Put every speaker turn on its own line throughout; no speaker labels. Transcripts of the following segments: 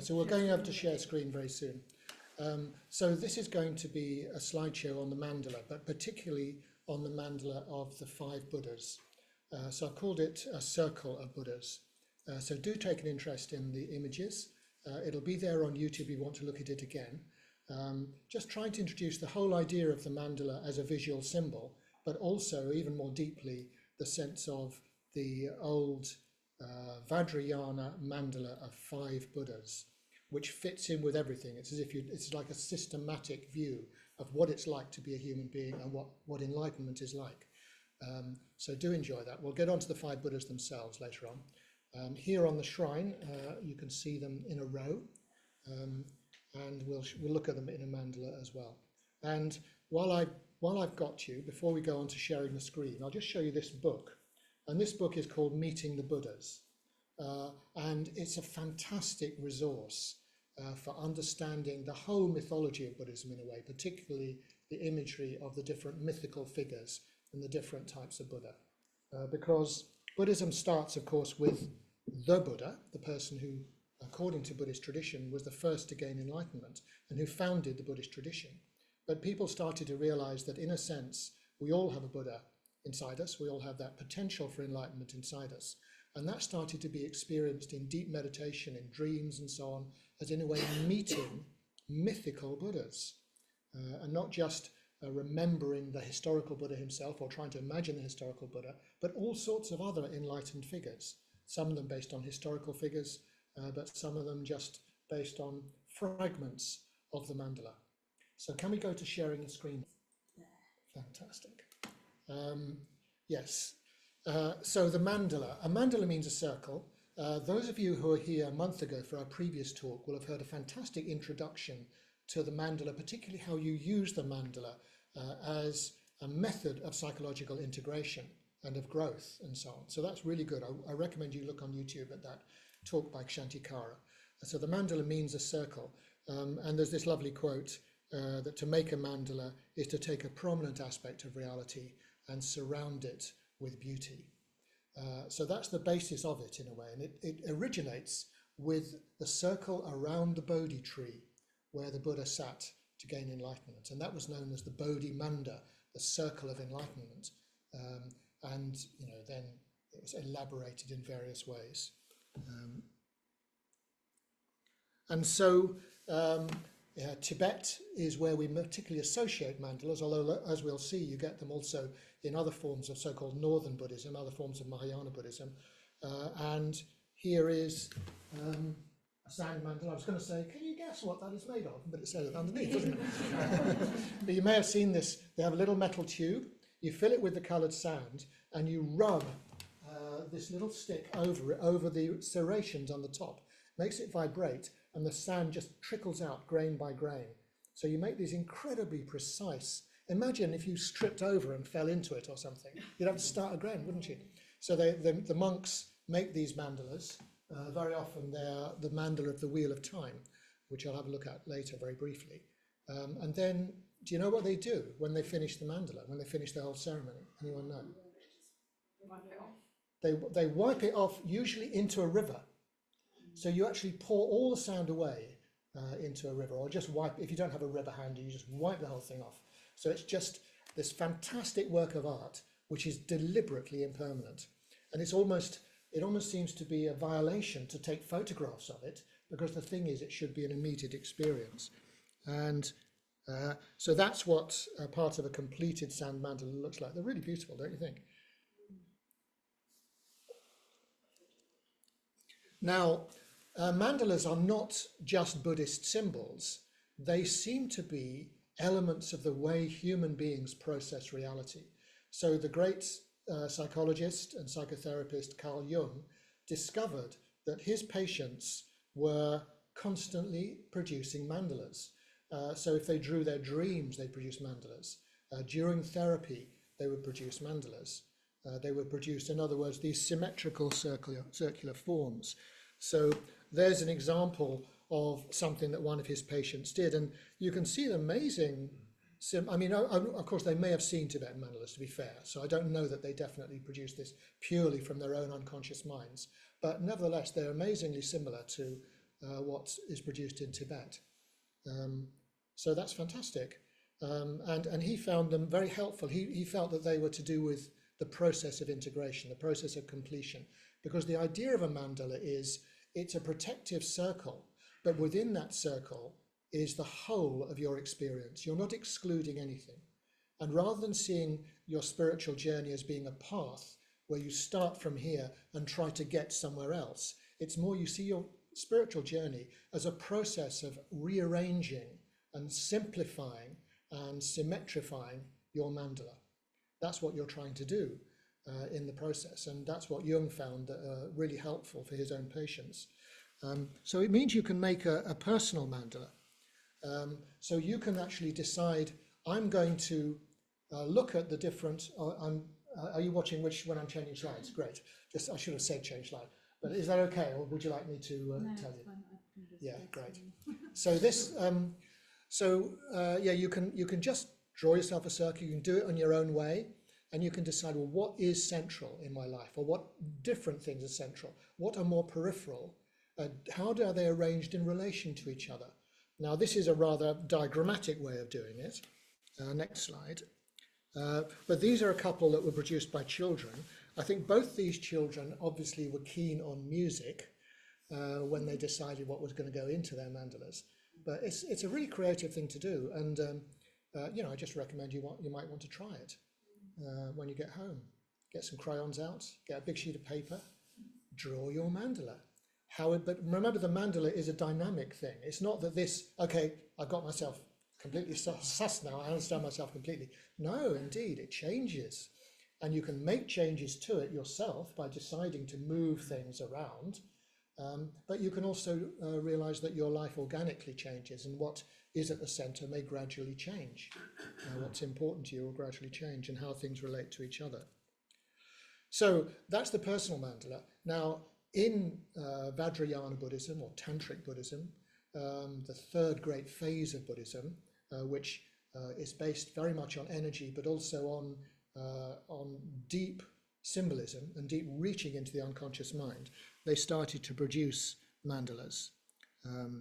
So we're going over to share screen very soon. So this is going to be a slideshow on the mandala, but particularly on the mandala of the 5 Buddhas. So I've called it a circle of Buddhas. So do take an interest in the images. It'll be there on YouTube if you want to look at it again. Just trying to introduce the whole idea of the mandala as a visual symbol, but also even more deeply the sense of the old Vajrayana mandala of 5 Buddhas, which fits in with everything. It's as if it's like a systematic view of what it's like to be a human being and what enlightenment is like. So do enjoy that. We'll get on to the 5 Buddhas themselves later on. Here on the shrine, you can see them in a row, and we'll look at them in a mandala as well. And while I've got you, before we go on to sharing the screen, I'll just show you this book. And this book is called Meeting the Buddhas. And it's a fantastic resource for understanding the whole mythology of Buddhism in a way, particularly the imagery of the different mythical figures and the different types of Buddha. Because Buddhism starts, of course, with the Buddha, the person who, according to Buddhist tradition, was the first to gain enlightenment and who founded the Buddhist tradition. But people started to realize that, in a sense, we all have a Buddha inside us. We all have that potential for enlightenment inside us. And that started to be experienced in deep meditation, in dreams and so on, as in a way meeting mythical Buddhas. And not just remembering the historical Buddha himself or trying to imagine the historical Buddha, but all sorts of other enlightened figures. Some of them based on historical figures, but some of them just based on fragments of the mandala. So can we go to sharing the screen? Fantastic. Yes. So the mandala. A mandala means a circle. Those of you who were here a month ago for our previous talk will have heard a fantastic introduction to the mandala, particularly how you use the mandala as a method of psychological integration and of growth and so on. So that's really good. I recommend you look on YouTube at that talk by Kshantikara. So the mandala means a circle. And there's this lovely quote that to make a mandala is to take a prominent aspect of reality and surround it with beauty. So that's the basis of it in a way. And it originates with the circle around the Bodhi tree where the Buddha sat to gain enlightenment. And that was known as the Bodhi Manda, the circle of enlightenment. And then it was elaborated in various ways. And so Tibet is where we particularly associate mandalas, although as we'll see, you get them also in other forms of so-called Northern Buddhism, other forms of Mahayana Buddhism. And here is a sand mandala. I was going to say, can you guess what that is made of? But it says it underneath, doesn't it? But you may have seen this. They have a little metal tube. You fill it with the coloured sand, and you rub this little stick over it, over the serrations on the top. Makes it vibrate, and the sand just trickles out grain by grain. So you make these incredibly precise. Imagine if you stripped over and fell into it or something. You'd have to start again, wouldn't you? So the monks make these mandalas. Very often they're the mandala of the Wheel of Time, which I'll have a look at later very briefly. And then, do you know what they do when they finish the mandala, when they finish the whole ceremony? Anyone know? They wipe it off, usually into a river. So you actually pour all the sand away into a river, or just wipe. If you don't have a river handy, you just wipe the whole thing off. So it's just this fantastic work of art, which is deliberately impermanent. And it almost seems to be a violation to take photographs of it, because the thing is, it should be an immediate experience. And so that's what part of a completed sand mandala looks like. They're really beautiful, don't you think? Now, mandalas are not just Buddhist symbols. They seem to be elements of the way human beings process reality. So the great psychologist and psychotherapist Carl Jung discovered that his patients were constantly producing mandalas. So if they drew their dreams, they produced mandalas. During therapy, they would produce mandalas. They would produce, in other words, these symmetrical circular forms. So there's an example of something that one of his patients did, and you can see the amazing, of course they may have seen Tibetan mandalas, to be fair, so I don't know that they definitely produced this purely from their own unconscious minds, but nevertheless they're amazingly similar to what is produced in Tibet. So that's fantastic. And he found them very helpful. He felt that they were to do with the process of integration, the process of completion, because the idea of a mandala is it's a protective circle, but within that circle is the whole of your experience. You're not excluding anything. And rather than seeing your spiritual journey as being a path where you start from here and try to get somewhere else, it's more you see your spiritual journey as a process of rearranging and simplifying and symmetrifying your mandala. That's what you're trying to do in the process, and that's what Jung found really helpful for his own patients. So it means you can make a personal mandala. So you can actually decide, I'm going to look at the different, are you watching when I'm changing slides? Great. Just, I should have said change slide, but is that okay, or would you like me to tell you? Yeah, great. So this, you can just draw yourself a circle. You can do it on your own way, and you can decide, well, what is central in my life, or what different things are central? What are more peripheral? How are they arranged in relation to each other? Now, this is a rather diagrammatic way of doing it. Next slide. But these are a couple that were produced by children. I think both these children obviously were keen on music when they decided what was going to go into their mandalas. But it's a really creative thing to do, and I just recommend you might want to try it when you get home. Get some crayons out, get a big sheet of paper, draw your mandala. But remember, the mandala is a dynamic thing. It's not that I've got myself completely sus now, I understand myself completely. No, indeed, it changes. And you can make changes to it yourself by deciding to move things around. But you can also realize that your life organically changes, and what is at the center may gradually change. What's important to you will gradually change, and how things relate to each other. So that's the personal mandala. Now, in Vajrayana Buddhism or Tantric Buddhism, the third great phase of Buddhism, which is based very much on energy, but also on deep symbolism and deep reaching into the unconscious mind, they started to produce mandalas.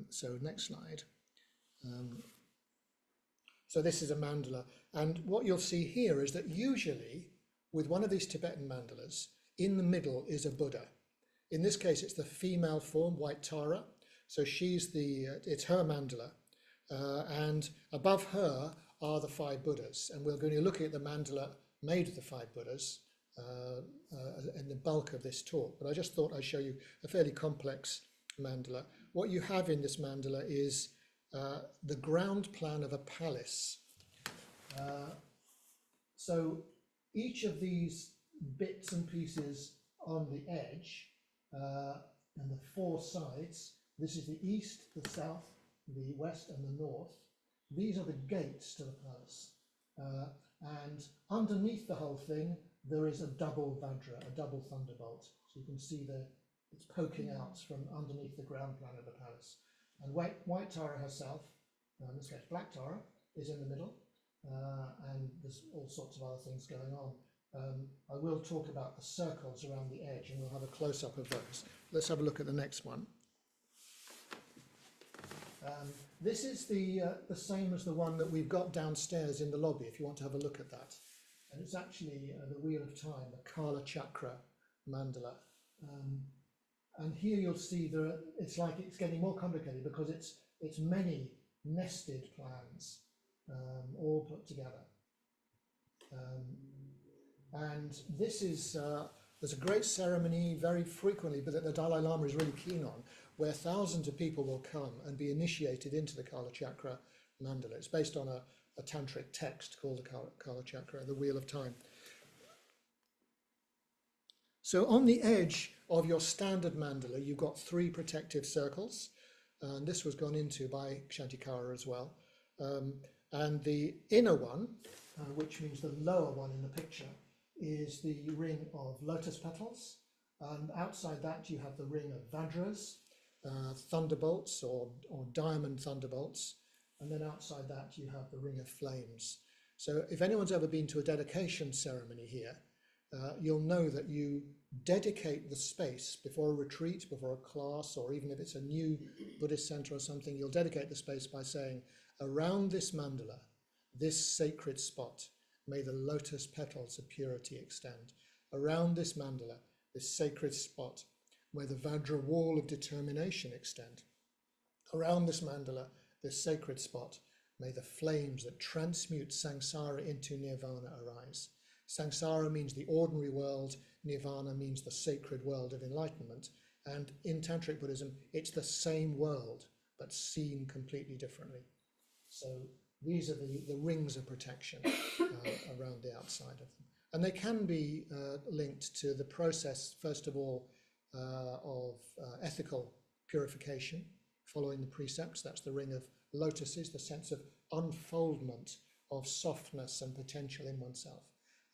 So next slide. So this is a mandala, and what you'll see here is that usually with one of these Tibetan mandalas, in the middle is a Buddha. In this case, it's the female form, White Tara. So it's her mandala. And above her are the 5 Buddhas. And we're going to look at the mandala made of the 5 Buddhas in the bulk of this talk. But I just thought I'd show you a fairly complex mandala. What you have in this mandala is the ground plan of a palace. So each of these bits and pieces on the edge and the 4 sides, this is the east, the south, the west and the north. These are the gates to the palace. And underneath the whole thing, there is a double Vajra, a double thunderbolt. So you can see it's poking out from underneath the ground plan of the palace. And White Tara herself, in this case Black Tara, is in the middle. And there's all sorts of other things going on. I will talk about the circles around the edge, and we'll have a close-up of those. Let's have a look at the next one. This is the same as the one that we've got downstairs in the lobby, if you want to have a look at that. And it's actually the Wheel of Time, the Kala Chakra mandala. And here you'll see it's like it's getting more complicated because it's many nested plans, all put together. And this is, there's a great ceremony very frequently, but that the Dalai Lama is really keen on, where thousands of people will come and be initiated into the Kala Chakra mandala. It's based on a tantric text called the Kala Chakra, the Wheel of Time. So on the edge of your standard mandala, you've got 3 protective circles, and this was gone into by Kshantikara as well. And the inner one, which means the lower one in the picture, is the ring of lotus petals, and outside that you have the ring of Vajras, thunderbolts or diamond thunderbolts, and then outside that you have the ring of flames. So if anyone's ever been to a dedication ceremony here, you'll know that you dedicate the space before a retreat, before a class, or even if it's a new Buddhist center or something, you'll dedicate the space by saying, around this mandala, this sacred spot, may the lotus petals of purity extend. Around this mandala, this sacred spot, may the Vajra wall of determination extend. Around this mandala, this sacred spot, may the flames that transmute samsara into nirvana arise. Samsara means the ordinary world, nirvana means the sacred world of enlightenment. And in Tantric Buddhism, it's the same world, but seen completely differently. So these are the rings of protection around the outside of them. And they can be linked to the process, first of all, of ethical purification, following the precepts. That's the ring of lotuses, the sense of unfoldment of softness and potential in oneself.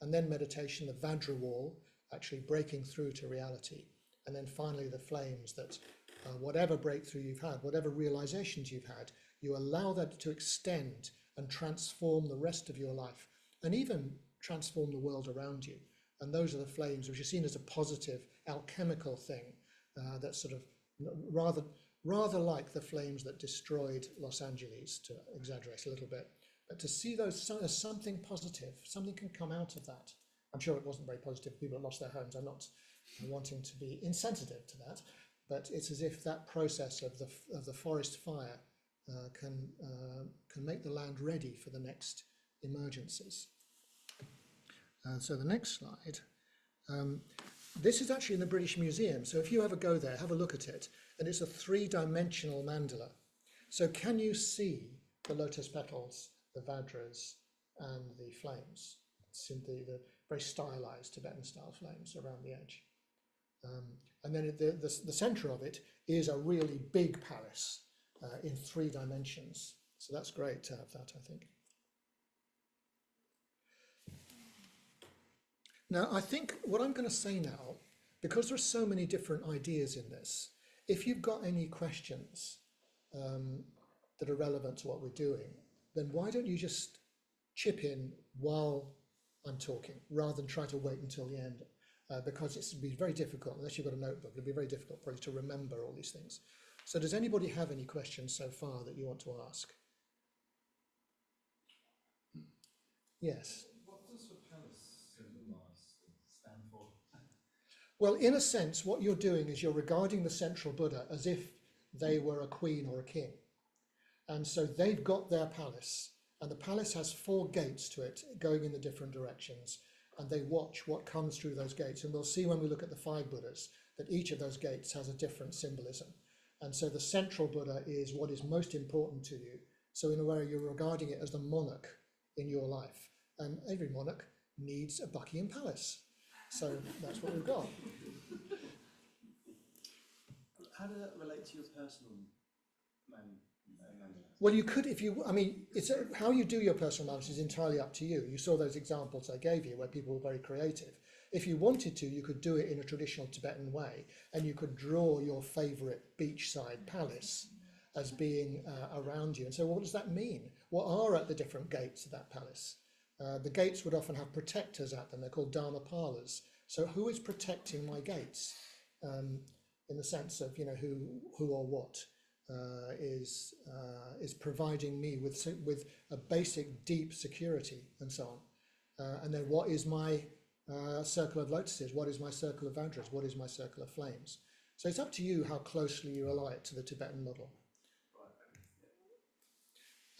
And then meditation, the Vajra wall, actually breaking through to reality. And then finally the flames that whatever breakthrough you've had, whatever realizations you've had, you allow that to extend and transform the rest of your life and even transform the world around you. And those are the flames which are seen as a positive alchemical thing that's sort of rather like the flames that destroyed Los Angeles, to exaggerate a little bit. But to see those as something positive, something can come out of that. I'm sure it wasn't very positive. People have lost their homes. I'm not wanting to be insensitive to that, but it's as if that process of the forest fire can make the land ready for the next emergencies. So the next slide. This is actually in the British Museum. So if you ever go there, have a look at it. And it's a 3-dimensional mandala. So can you see the lotus petals, the Vajras, and the flames? It's in the very stylized Tibetan style flames around the edge. And then the center of it is a really big palace in 3 dimensions. So that's great to have that, I think. Now, I think what I'm going to say now, because there's so many different ideas in this, if you've got any questions that are relevant to what we're doing, then why don't you just chip in while I'm talking, rather than try to wait until the end, because it's be very difficult, unless you've got a notebook, it'll be very difficult probably to remember all these things. So does anybody have any questions so far that you want to ask? Yes.
What does the palace symbolize, stand for?
Well, in a sense, what you're doing is you're regarding the central Buddha as if they were a queen or a king. And so they've got their palace, and the palace has 4 gates to it going in the different directions, and they watch what comes through those gates. And we'll see when we look at the 5 Buddhas that each of those gates has a different symbolism. And so the central Buddha is what is most important to you. So in a way, you're regarding it as the monarch in your life. And every monarch needs a Buckingham Palace. So that's what we've got.
How does that relate to your personal mandala?
Well, you could, how you do your personal analysis is entirely up to you. You saw those examples I gave you where people were very creative. If you wanted to, you could do it in a traditional Tibetan way, and you could draw your favorite beachside palace as being around you. And so what does that mean? What are at the different gates of that palace? The gates would often have protectors at them. They're called dharmapalas. So who is protecting my gates? In the sense of, who or what is providing me with a basic deep security and so on. And then what is my circle of lotuses? What is my circle of Vajras? What is my circle of flames? So it's up to you how closely you ally it to the Tibetan model.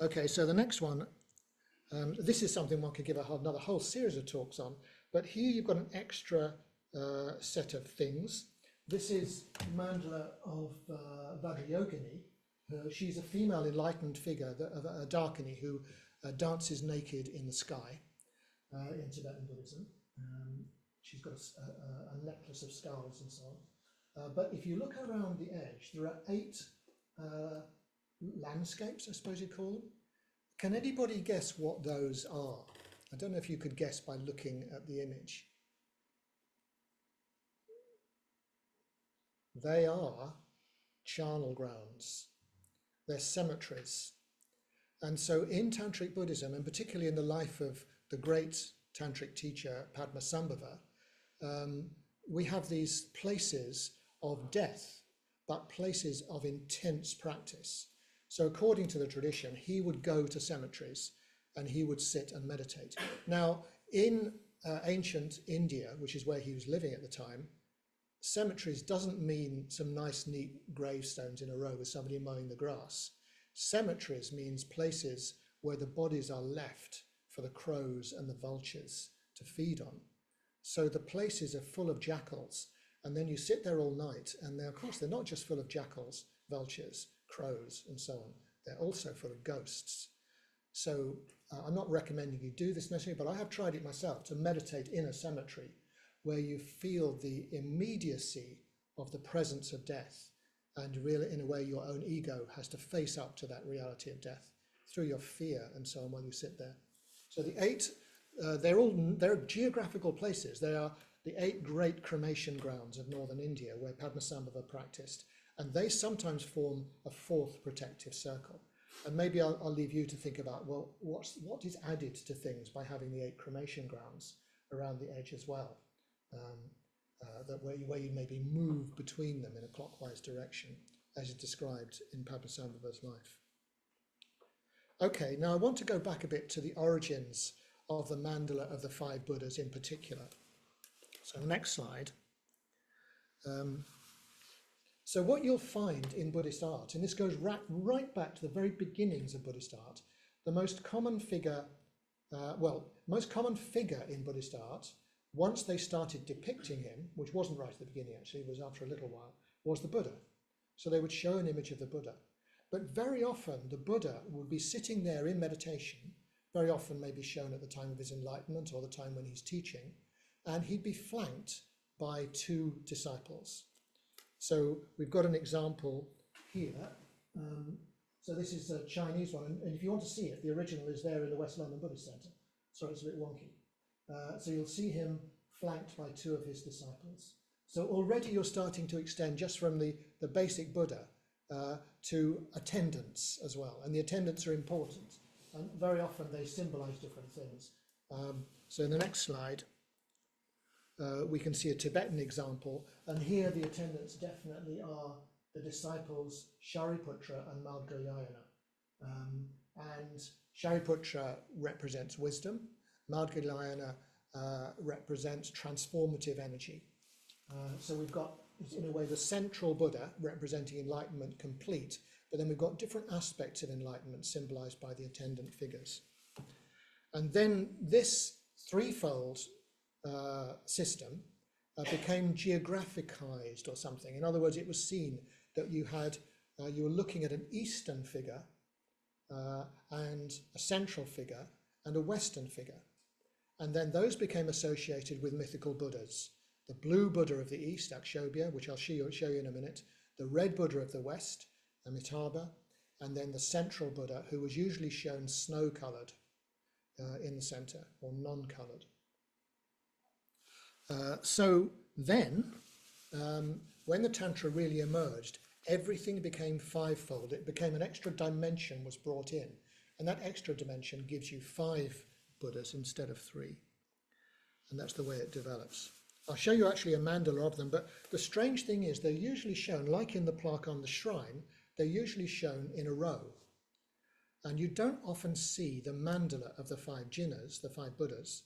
Okay, so the next one, this is something one could give another whole series of talks on, but here you've got an extra set of things. This is mandala of Vajrayogini. She's a female enlightened figure, a Darkini, who dances naked in the sky in Tibetan Buddhism. She's got a necklace of skulls and so on. But if you look around the edge, there are 8 landscapes, I suppose you'd call them. Can anybody guess what those are? I don't know if you could guess by looking at the image. They are charnel grounds. They're cemeteries. And so in Tantric Buddhism, and particularly in the life of the great Tantric teacher Padmasambhava, we have these places of death, but places of intense practice. So according to the tradition, he would go to cemeteries and he would sit and meditate. Now, in ancient India, which is where he was living at the time, cemeteries doesn't mean some nice, neat gravestones in a row with somebody mowing the grass. Cemeteries means places where the bodies are left for the crows and the vultures to feed on. So the places are full of jackals, and then you sit there all night, and of course they're not just full of jackals, vultures, crows, and so on. They're also full of ghosts. So I'm not recommending you do this necessarily, but I have tried it myself, to meditate in a cemetery where you feel the immediacy of the presence of death, and really, in a way, your own ego has to face up to that reality of death through your fear and so on while you sit there. So the 8, they're geographical places. They are the 8 great cremation grounds of northern India where Padmasambhava practiced, and they sometimes form a 4th protective circle. And maybe I'll leave you to think about, well, what is added to things by having the 8 cremation grounds around the edge as well, that where you maybe move between them in a clockwise direction, as is described in Padmasambhava's life. Okay, now I want to go back a bit to the origins of the mandala of the 5 Buddhas in particular. So next slide. So what you'll find in Buddhist art, and this goes right back to the very beginnings of Buddhist art, the most common figure, most common figure in Buddhist art, once they started depicting him, which wasn't right at the beginning actually, it was after a little while, was the Buddha. So they would show an image of the Buddha. But very often the Buddha would be sitting there in meditation, very often maybe shown at the time of his enlightenment or the time when he's teaching, and he'd be flanked by 2 disciples. So we've got an example here. So this is a Chinese one, and if you want to see it, the original is there in the West London Buddhist Centre. Sorry, it's a bit wonky. So you'll see him flanked by 2 of his disciples. So already you're starting to extend just from the basic Buddha to attendants as well, and the attendants are important, and very often they symbolize different things. So in the next slide, we can see a Tibetan example, and here the attendants definitely are the disciples Shariputra and Madhyayana. And Shariputra represents wisdom, Madhyayana represents transformative energy. So we've got, in a way, the central Buddha representing enlightenment complete, but then we've got different aspects of enlightenment symbolized by the attendant figures. And then this threefold system became geographicized or something. In other words, it was seen that you were looking at an Eastern figure and a central figure and a Western figure. And then those became associated with mythical Buddhas. The blue Buddha of the East, Akshobhya, which I'll show you in a minute, the red Buddha of the West, Amitabha, and then the central Buddha, who was usually shown snow-coloured in the centre, or non-coloured. So then, when the Tantra really emerged, everything became 5-fold. It became an extra dimension was brought in, and that extra dimension gives you 5 Buddhas instead of 3. And that's the way it develops. I'll show you actually a mandala of them, but the strange thing is they're usually shown, like in the plaque on the shrine, they're usually shown in a row. And you don't often see the mandala of the 5 jhinas, the 5 Buddhas,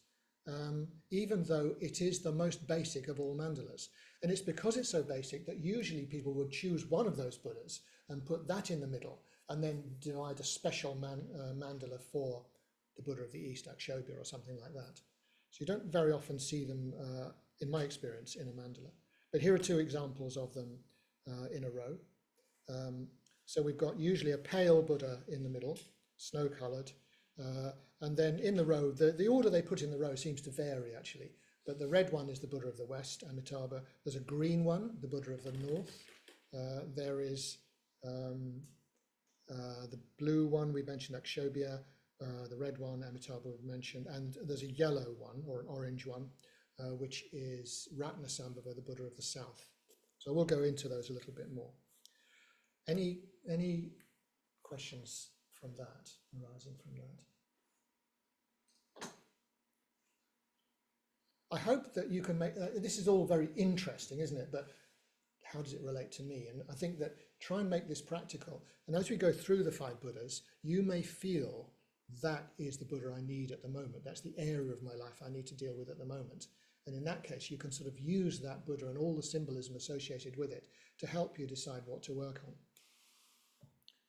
even though it is the most basic of all mandalas. And it's because it's so basic that usually people would choose one of those Buddhas and put that in the middle, and then divide a special mandala for the Buddha of the East, Akshobhya, or something like that. So you don't very often see them, in my experience, in a mandala. But here are 2 examples of them in a row. So we've got usually a pale Buddha in the middle, snow-coloured, and then in the row, the order they put in the row seems to vary actually, but the red one is the Buddha of the West, Amitabha. There's a green one, the Buddha of the North. There is the blue one, we mentioned Akshobhya, the red one, Amitabha, we've mentioned, and there's a yellow one, or an orange one, which is Ratnaprabha, the Buddha of the South. So we'll go into those a little bit more. Any questions from that, arising from that? I hope that you can make, this is all very interesting, isn't it? But how does it relate to me? And I think that try and make this practical. And as we go through the 5 Buddhas, you may feel that is the Buddha I need at the moment. That's the area of my life I need to deal with at the moment. And in that case, you can sort of use that Buddha and all the symbolism associated with it to help you decide what to work on.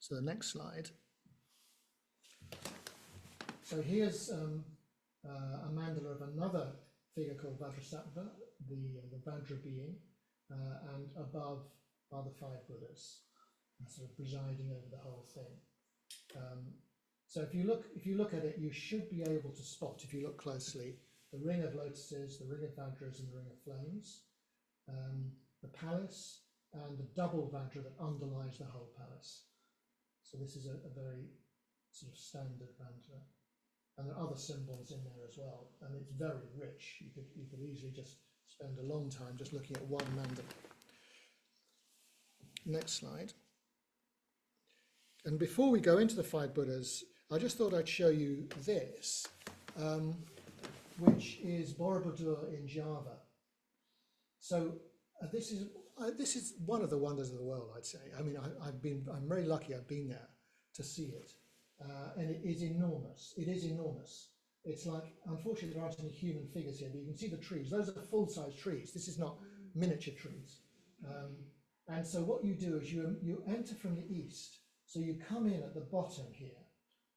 So the next slide. So here's a mandala of another figure called Vajrasattva, the Vajra being, and above are the 5 Buddhas, sort of presiding over the whole thing. So if you look at it, you should be able to spot, if you look closely, the ring of lotuses, the ring of Vajras, and the ring of flames, the palace, and the double Vajra that underlies the whole palace. So this is a very sort of standard mandala. And there are other symbols in there as well, and it's very rich. You could easily just spend a long time just looking at one mandala. Next slide. And before we go into the 5 Buddhas, I just thought I'd show you this, which is Borobudur in Java. So this is one of the wonders of the world, I'd say. I mean, I'm very lucky I've been there to see it. And it is enormous. It is enormous. It's like, unfortunately, there aren't any human figures here, but you can see the trees. Those are full-size trees. This is not miniature trees. And so what you do is you enter from the east. So you come in at the bottom here,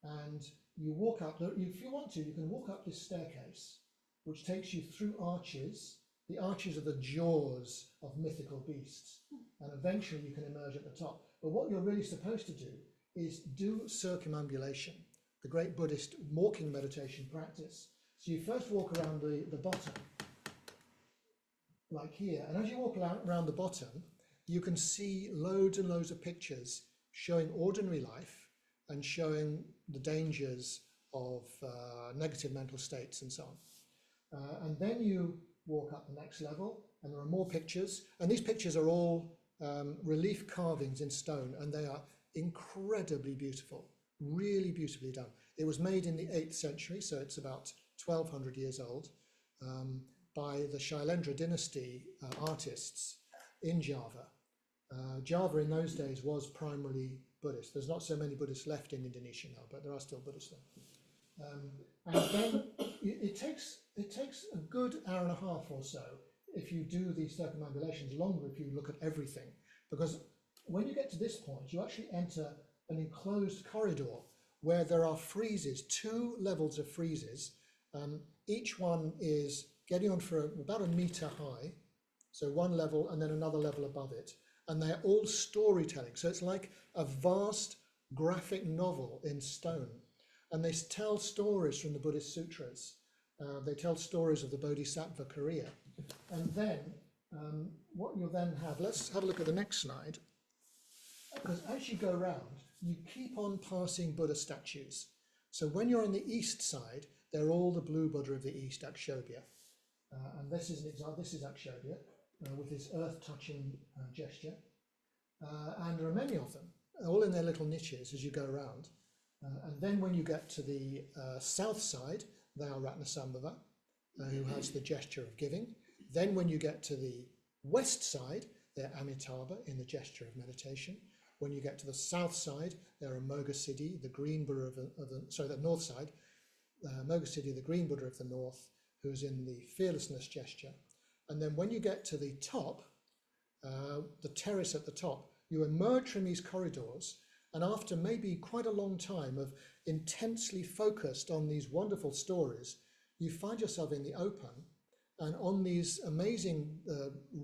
and you walk up. If you want to, you can walk up this staircase, which takes you through arches. The arches are the jaws of mythical beasts, and eventually you can emerge at the top. But what you're really supposed to do is do circumambulation, the great Buddhist walking meditation practice. So you first walk around the bottom, like here, and as you walk around the bottom, you can see loads and loads of pictures showing ordinary life and showing the dangers of negative mental states and so on. And then you walk up the next level, and there are more pictures, and these pictures are all relief carvings in stone, and they are incredibly beautiful, really beautifully done. It was made in the 8th century, so it's about 1200 years old, by the Shailendra dynasty artists in Java. Java in those days was primarily Buddhist. There's not so many Buddhists left in Indonesia now, but there are still Buddhists there. And then it takes a good hour and a half or so if you do these circumambulations, longer if you look at everything, because when you get to this point, you actually enter an enclosed corridor where there are friezes, 2 levels of friezes. Each one is getting on for about a meter high, so one level and then another level above it. And they're all storytelling. So it's like a vast graphic novel in stone. And they tell stories from the Buddhist sutras. They tell stories of the Bodhisattva career. And then what you'll then have, let's have a look at the next slide. Because as you go around, you keep on passing Buddha statues. So when you're on the east side, they're all the blue Buddha of the east, Akshobhya. And this is an example, this is Akshobhya with his earth-touching gesture. And there are many of them, all in their little niches as you go around. And then when you get to the south side, they are Ratnaprabha, who has the gesture of giving. Then when you get to the west side, they're Amitabha in the gesture of meditation. When you get to the south side, there are Moghasiddhi, the green Buddha the north side, Moghasiddhi, the green Buddha of the north, who's in the fearlessness gesture. And then when you get to the top, the terrace at the top, you emerge from these corridors, and after maybe quite a long time of intensely focused on these wonderful stories, you find yourself in the open and on these amazing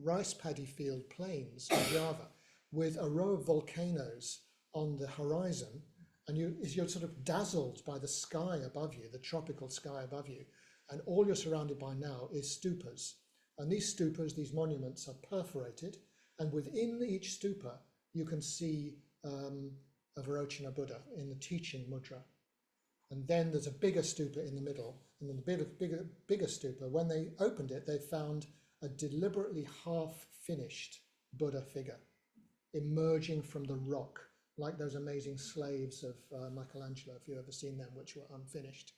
rice paddy field plains of Java, with a row of volcanoes on the horizon, and you're sort of dazzled by the sky above you, the tropical sky above you, and all you're surrounded by now is stupas. And these stupas, these monuments, are perforated, and within each stupa you can see a Vairocana Buddha in the teaching mudra. And then there's a bigger stupa in the middle, and then the bigger stupa, when they opened it, they found a deliberately half-finished Buddha figure emerging from the rock, like those amazing slaves of Michelangelo, if you've ever seen them, which were unfinished.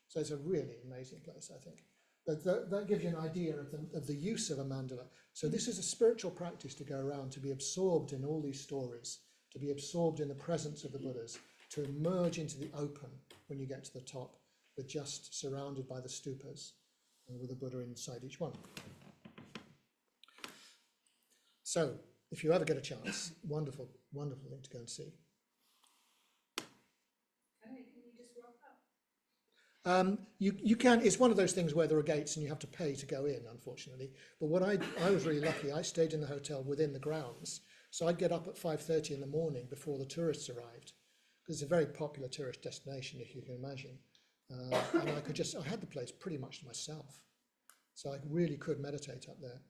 So it's a really amazing place, I think. But that gives you an idea of the use of a mandala. So this is a spiritual practice to go around, to be absorbed in all these stories, to be absorbed in the presence of the Buddhas, to emerge into the open when you get to the top, but just surrounded by the stupas, with a Buddha inside each one. So, if you ever get a chance, wonderful, wonderful thing to go and see.
Can you just rock up?
You can, it's one of those things where there are gates and you have to pay to go in, unfortunately. But what I was really lucky, I stayed in the hotel within the grounds. So I'd get up at 5:30 in the morning before the tourists arrived, because it's a very popular tourist destination, if you can imagine. And I had the place pretty much to myself. So I really could meditate up there.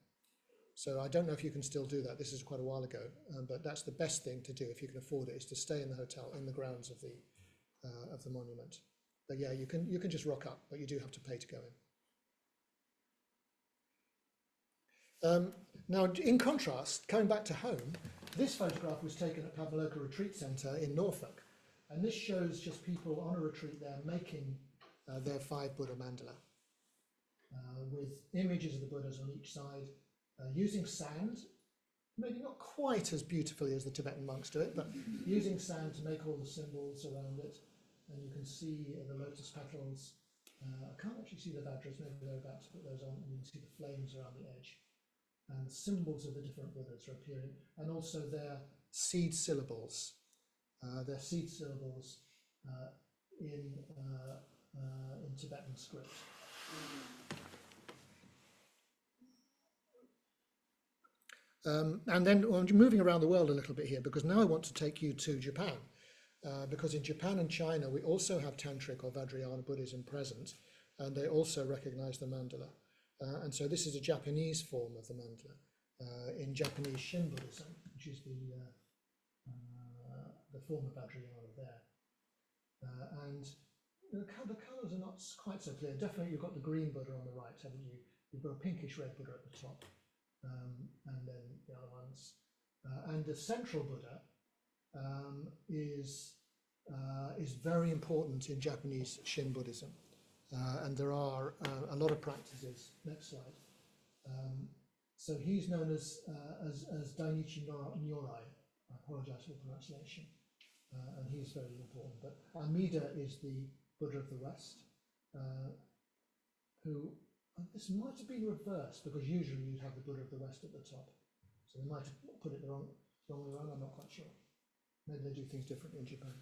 So I don't know if you can still do that. This is quite a while ago, but that's the best thing to do if you can afford it, is to stay in the hotel in the grounds of the monument. But yeah, you can just rock up, but you do have to pay to go in. Now, in contrast, coming back to home, this photograph was taken at Pavloka Retreat Centre in Norfolk, and this shows just people on a retreat there making their 5 Buddha mandala, with images of the Buddhas on each side, using sand, maybe not quite as beautifully as the Tibetan monks do it, but using sand to make all the symbols around it. And you can see the lotus petals. I can't actually see the Vajras, maybe they're about to put those on, and you can see the flames around the edge. And the symbols of the different Buddhas are appearing, and also their seed syllables. In Tibetan script. And then I'm moving around the world a little bit here, because now I want to take you to Japan. Because in Japan and China, we also have Tantric or Vajrayana Buddhism present, and they also recognize the mandala. And so this is a Japanese form of the mandala, in Japanese Shin Buddhism, which is the form of Vajrayana there. And the colours are not quite so clear. Definitely you've got the green Buddha on the right, haven't you? You've got a pinkish red Buddha at the top, and then the other ones. And the central Buddha is very important in Japanese Shin Buddhism, and there are a lot of practices. Next slide. So he's known as Dainichi Nyorai. I apologize for the pronunciation, and he's very important. But Amida is the Buddha of the West, who this might have been reversed, because usually you'd have the Buddha of the West at the top, so they might have put it the wrong way around. I'm not quite sure. Maybe they do things differently in Japan.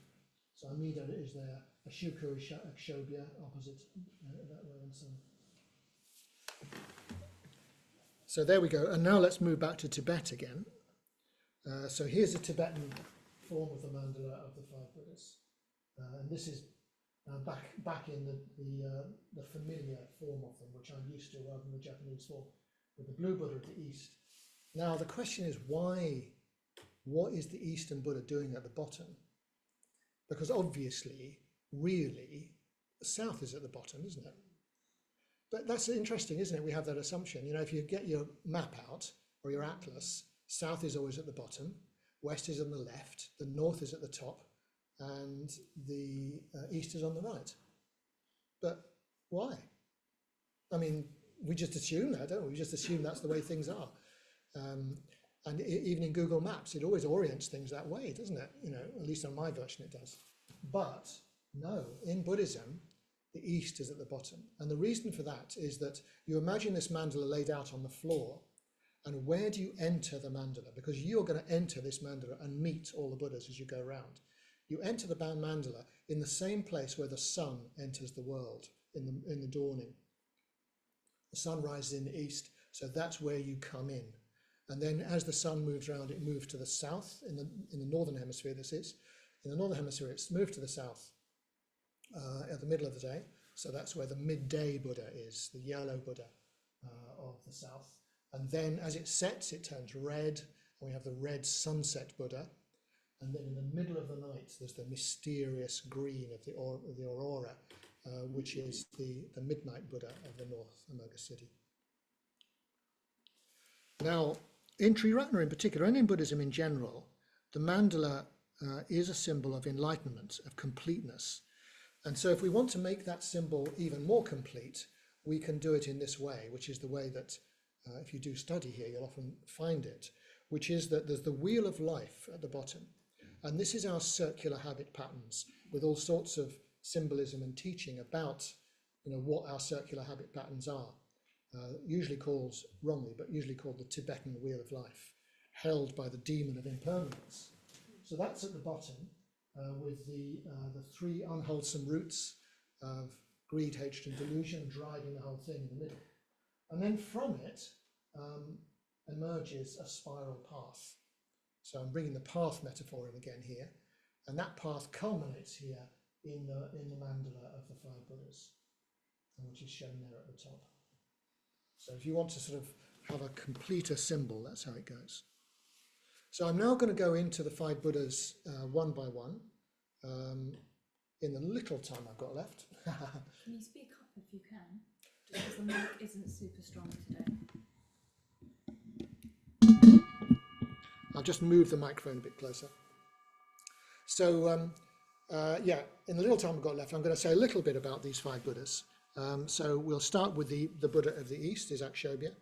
So Amida is there, Ashuku is Akshobhya, opposite that way, and so on. So there we go, and now let's move back to Tibet again. So here's a Tibetan form of the mandala of the 5 Buddhas, and this is back in the familiar form of them, which I'm used to, rather than the Japanese form, with the blue Buddha at the east. Now the question is, why? What is the Eastern Buddha doing at the bottom? Because obviously, really, the south is at the bottom, isn't it? But that's interesting, isn't it? We have that assumption. You know, if you get your map out or your atlas, south is always at the bottom, west is on the left, the north is at the top, and the east is on the right. But why? I mean, we just assume that, don't we? We just assume that's the way things are. And even in Google Maps, it always orients things that way, doesn't it? You know, at least on my version it does. But no, in Buddhism, the east is at the bottom. And the reason for that is that you imagine this mandala laid out on the floor, and where do you enter the mandala? Because you're going to enter this mandala and meet all the Buddhas as you go around. You enter the mandala in the same place where the sun enters the world in the dawning. The sun rises in the east, so that's where you come in. And then as the sun moves around, it moves to the south. In the northern hemisphere, this is. In the northern hemisphere, it's moved to the south at the middle of the day. So that's where the midday Buddha is, the yellow Buddha of the south. And then as it sets, it turns red, and we have the red sunset Buddha. And then in the middle of the night, there's the mysterious green of the aurora, which is the midnight Buddha of the north, Amoga city. Now, in Triratna in particular, and in Buddhism in general, the mandala is a symbol of enlightenment, of completeness. And so if we want to make that symbol even more complete, we can do it in this way, which is the way that if you do study here, you'll often find it, which is that there's the wheel of life at the bottom. And this is our circular habit patterns with all sorts of symbolism and teaching about, what our circular habit patterns are. Usually called, wrongly, but usually called the Tibetan wheel of life, held by the demon of impermanence. So that's at the bottom with the three unwholesome roots of greed, hatred and delusion driving the whole thing in the middle. And then from it emerges a spiral path. So I'm bringing the path metaphor in again here, and that path culminates here in the mandala of the five Buddhas, which is shown there at the top. So if you want to sort of have a completer symbol, that's how it goes. So I'm now going to go into the five Buddhas one by one in the little time I've got left.
Can you speak up if you can? Just because the mic isn't super strong today.
I'll just move the microphone a bit closer. So in the little time I've got left, I'm going to say a little bit about these five Buddhas. So we'll start with the Buddha of the East, is Akshobhya.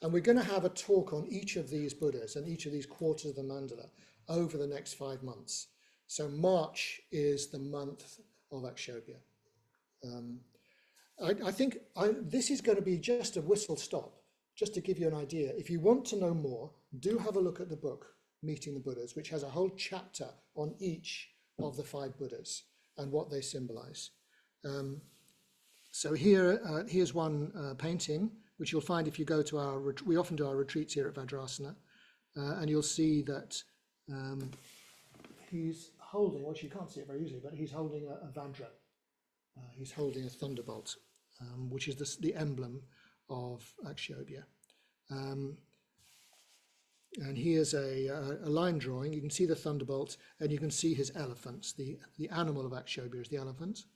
And we're going to have a talk on each of these Buddhas and each of these quarters of the mandala over the next 5 months. So March is the month of Akshobhya. I think this is going to be just a whistle stop, just to give you an idea. If you want to know more, do have a look at the book, Meeting the Buddhas, which has a whole chapter on each of the five Buddhas and what they symbolize. So here's one painting, which you'll find if you go to we often do our retreats here at Vajrasana, and you'll see that he's holding, well, you can't see it very easily, but he's holding a Vajra. He's holding a thunderbolt, which is the emblem of Akshobhya. And here's a line drawing. You can see the thunderbolt, and you can see his elephants. The animal of Akshobhya is the elephant.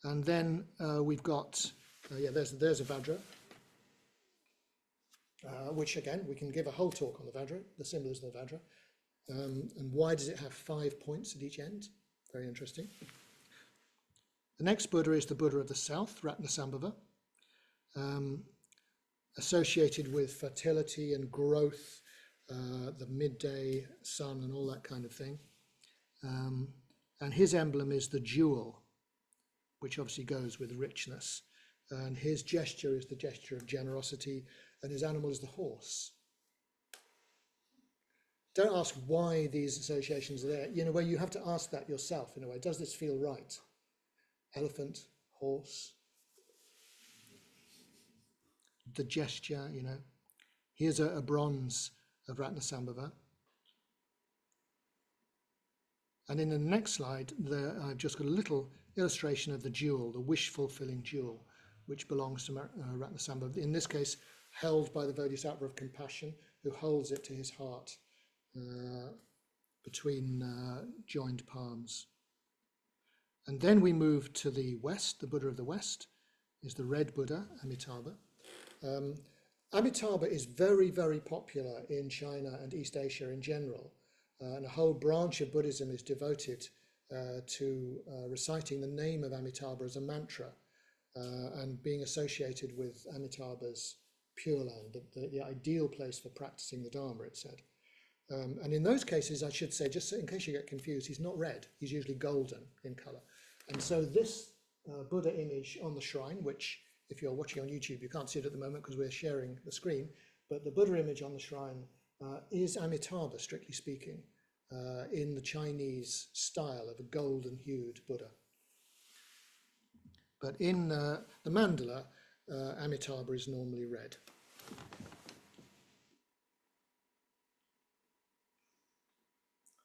And then we've got, there's a Vajra, which again, we can give a whole talk on the Vajra, the symbolism of the Vajra. And why does it have 5 points at each end? Very interesting. The next Buddha is the Buddha of the South, Ratnaprabha, associated with fertility and growth, the midday sun and all that kind of thing. And his emblem is the jewel, which obviously goes with richness. And his gesture is the gesture of generosity, and his animal is the horse. Don't ask why these associations are there. Where you have to ask that yourself in a way. Does this feel right? Elephant, horse, the gesture, Here's a bronze of Ratnaprabha. And in the next slide, I've just got a little illustration of the jewel, the wish-fulfilling jewel, which belongs to Ratnaprabha. In this case, held by the Bodhisattva of compassion, who holds it to his heart between joined palms. And then we move to the West. The Buddha of the West is the red Buddha, Amitabha. Amitabha is very, very popular in China and East Asia in general. And a whole branch of Buddhism is devoted to reciting the name of Amitabha as a mantra and being associated with Amitabha's Pure Land, the ideal place for practicing the Dharma, it said. And in those cases, I should say, just in case you get confused, he's not red, he's usually golden in color. And so this Buddha image on the shrine, which if you're watching on YouTube, you can't see it at the moment because we're sharing the screen, but the Buddha image on the shrine is Amitabha, strictly speaking, in the Chinese style of a golden-hued Buddha. But in the mandala, Amitabha is normally red.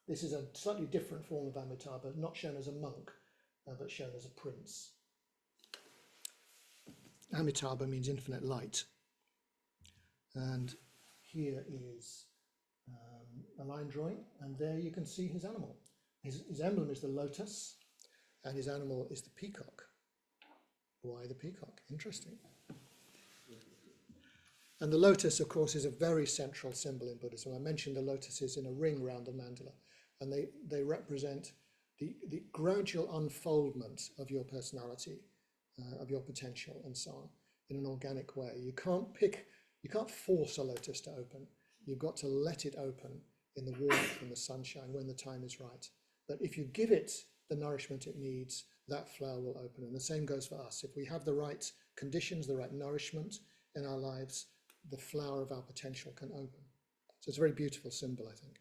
This is a slightly different form of Amitabha, not shown as a monk, but shown as a prince. Amitabha means infinite light. And here is a line drawing, and there you can see his animal. His emblem is the lotus, and his animal is the peacock. Why the peacock? Interesting. And the lotus, of course, is a very central symbol in Buddhism. I mentioned the lotus is in a ring round the mandala, and they represent the gradual unfoldment of your personality of your potential and so on in an organic way. You can't force a lotus to open. You've got to let it open in the warmth and the sunshine when the time is right. But if you give it the nourishment it needs, that flower will open. And the same goes for us. If we have the right conditions, the right nourishment in our lives, the flower of our potential can open. So it's a very beautiful symbol, I think.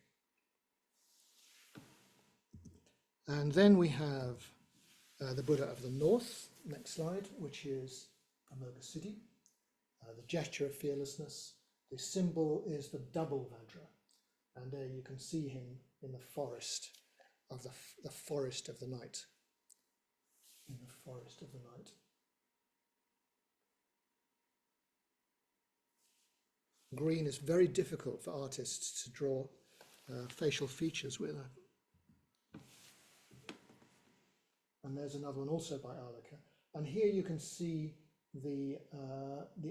And then we have the Buddha of the North, next slide, which is Amoghasiddhi, the gesture of fearlessness. The symbol is the double Vajra, and there you can see him in the forest of the forest of the night. In the forest of the night. Green is very difficult for artists to draw facial features with. And there's another one also by Alaka. And here you can see the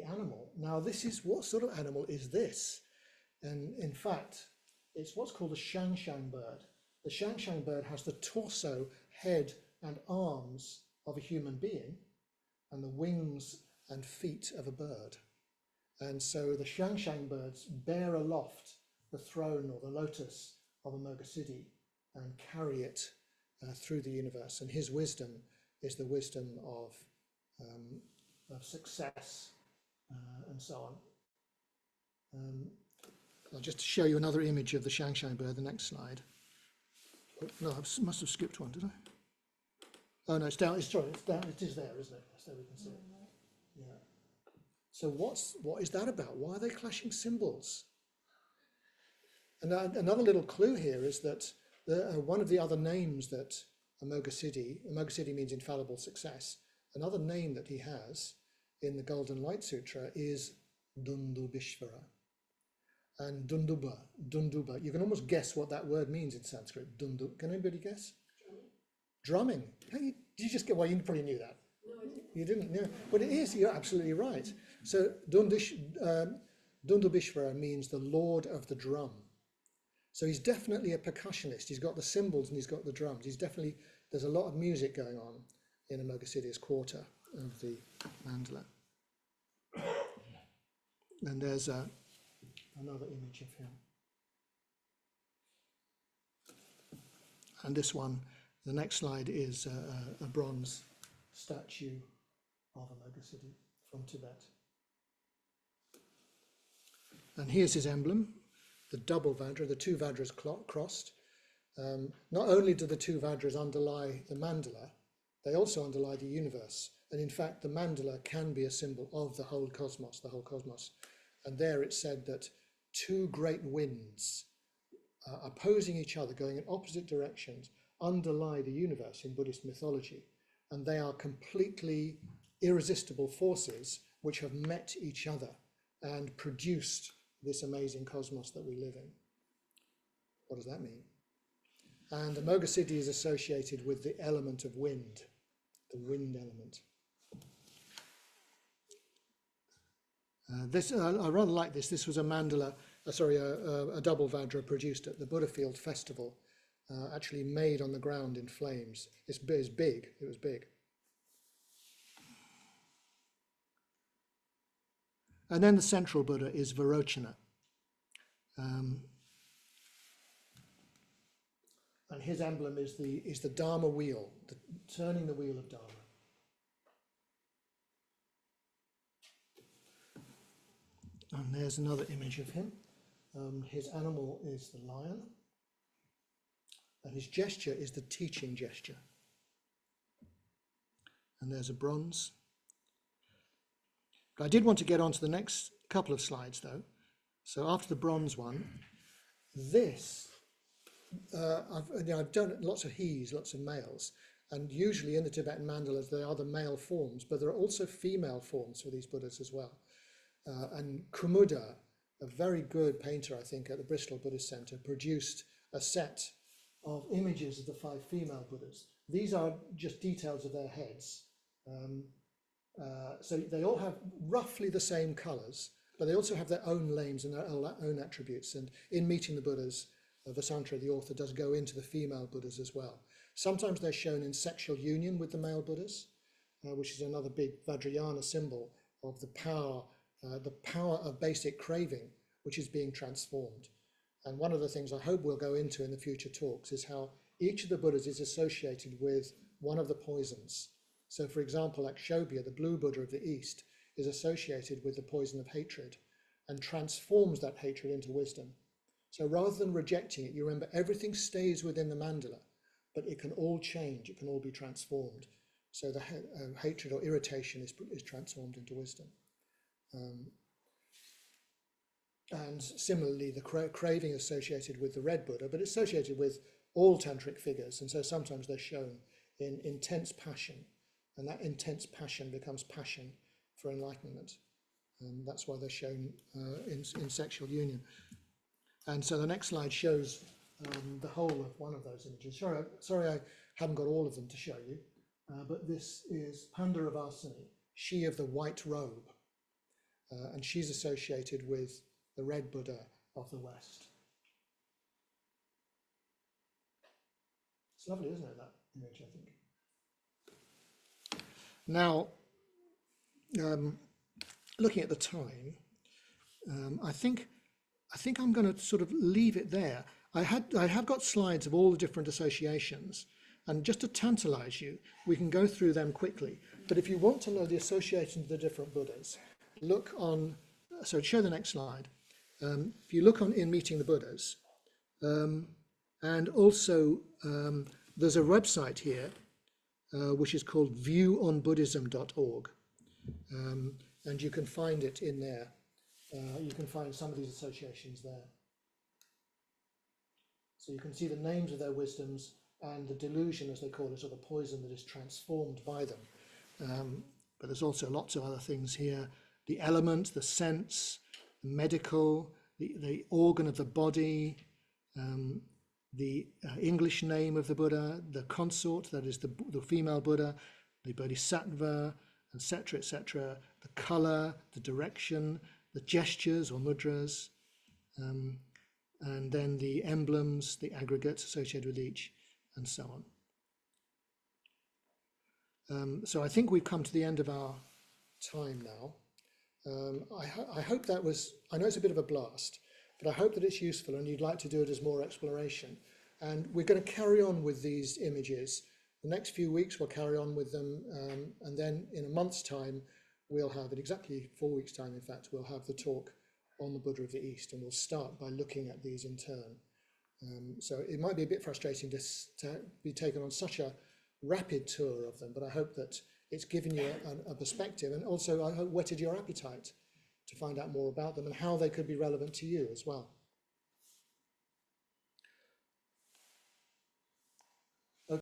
animal. Now this is, what sort of animal is this? And in fact, it's what's called a shang bird. The shang bird has the torso, head and arms of a human being and the wings and feet of a bird. And so the shang birds bear aloft the throne or the lotus of Amoghasiddhi and carry it through the universe. And his wisdom is the wisdom of success and so on. I'll just show you another image of the shang bird, the next slide. Oh, no, I must have skipped one, did I? Oh no, it's down, it's down, it is there, isn't it? Yes, there we can see it. Yeah. So what is that about? Why are they clashing symbols? And another little clue here is that one of the other names that Amoghasiddhi means infallible success, another name that he has in the Golden Light Sutra is Dundubishvara. And Dunduba, you can almost guess what that word means in Sanskrit. Dundu, can anybody guess? Drumming. Did you just get, well, you probably knew that.
No, I didn't.
You didn't know, but it is, you're absolutely right. So Dundubishvara means the Lord of the Drum. So he's definitely a percussionist. He's got the cymbals and he's got the drums. There's a lot of music going on in Amoghasiddhi's quarter of the mandala. And there's another image of him. And this one, the next slide is a bronze statue of Amoghasiddhi from Tibet. And here's his emblem, the double Vajra, the two Vajras crossed. Not only do the two Vajras underlie the mandala, they also underlie the universe. And in fact, the mandala can be a symbol of the whole cosmos, And there it said that two great winds opposing each other, going in opposite directions, underlie the universe in Buddhist mythology. And they are completely irresistible forces which have met each other and produced this amazing cosmos that we live in. What does that mean? And Amoghasiddhi is associated with the element of wind, the wind element. I rather like this. This was a mandala, a double Vajra produced at the Buddha Field Festival, actually made on the ground in flames. It's big, it was big. And then the central Buddha is Varochana. And his emblem is the Dharma wheel, turning the wheel of Dharma. And there's another image of him. His animal is the lion. And his gesture is the teaching gesture. And there's a bronze. But I did want to get on to the next couple of slides, though. So after the bronze one, this, I've done lots of he's, lots of males. And usually in the Tibetan mandalas, there are the male forms, but there are also female forms for these Buddhas as well. And Kumuda, a very good painter, I think, at the Bristol Buddhist Centre, produced a set of images of the 5 female Buddhas. These are just details of their heads. So they all have roughly the same colours, but they also have their own names and their own attributes. And in Meeting the Buddhas, Vasantra, the author, does go into the female Buddhas as well. Sometimes they're shown in sexual union with the male Buddhas, which is another big Vajrayana symbol of the power of basic craving, which is being transformed. And one of the things I hope we'll go into in the future talks is how each of the Buddhas is associated with one of the poisons. So for example, like Shobhya, the blue Buddha of the East, is associated with the poison of hatred and transforms that hatred into wisdom. So rather than rejecting it, you remember everything stays within the mandala, but it can all change, it can all be transformed. So the hatred or irritation is transformed into wisdom. And similarly, the craving associated with the red Buddha, but it's associated with all tantric figures. And so sometimes they're shown in intense passion, and that intense passion becomes passion for enlightenment. And that's why they're shown in sexual union. And so the next slide shows the whole of one of those images. Sorry I haven't got all of them to show you, but this is Pandaravasini, she of the white robe. And she's associated with the red Buddha of the West. It's lovely, isn't it, that image, I think. Now, looking at the time, I think I'm going to sort of leave it there. I have got slides of all the different associations, and just to tantalize you, we can go through them quickly. But if you want to know the associations of the different Buddhas, look on, so show the next slide. If you look on In Meeting the Buddhas, and also there's a website here which is called viewonbuddhism.org, and you can find it in there. You can find some of these associations there. So you can see the names of their wisdoms and the delusion, as they call it, or the poison that is transformed by them. But there's also lots of other things here. The element, the sense, the medical, the organ of the body, the English name of the Buddha, the consort, that is the female Buddha, the bodhisattva, etc., etc., the color, the direction, the gestures or mudras, and then the emblems, the aggregates associated with each, and so on. So I think we've come to the end of our time now. I hope that was, I know it's a bit of a blast, but I hope that it's useful and you'd like to do it as more exploration. And we're going to carry on with these images. The next few weeks we'll carry on with them, and then in a month's time we'll have, in exactly 4 weeks' time in fact, we'll have the talk on the Buddha of the East, and we'll start by looking at these in turn. So it might be a bit frustrating to be taken on such a rapid tour of them, but I hope that it's given you a perspective, and also I hope whetted your appetite to find out more about them and how they could be relevant to you as well.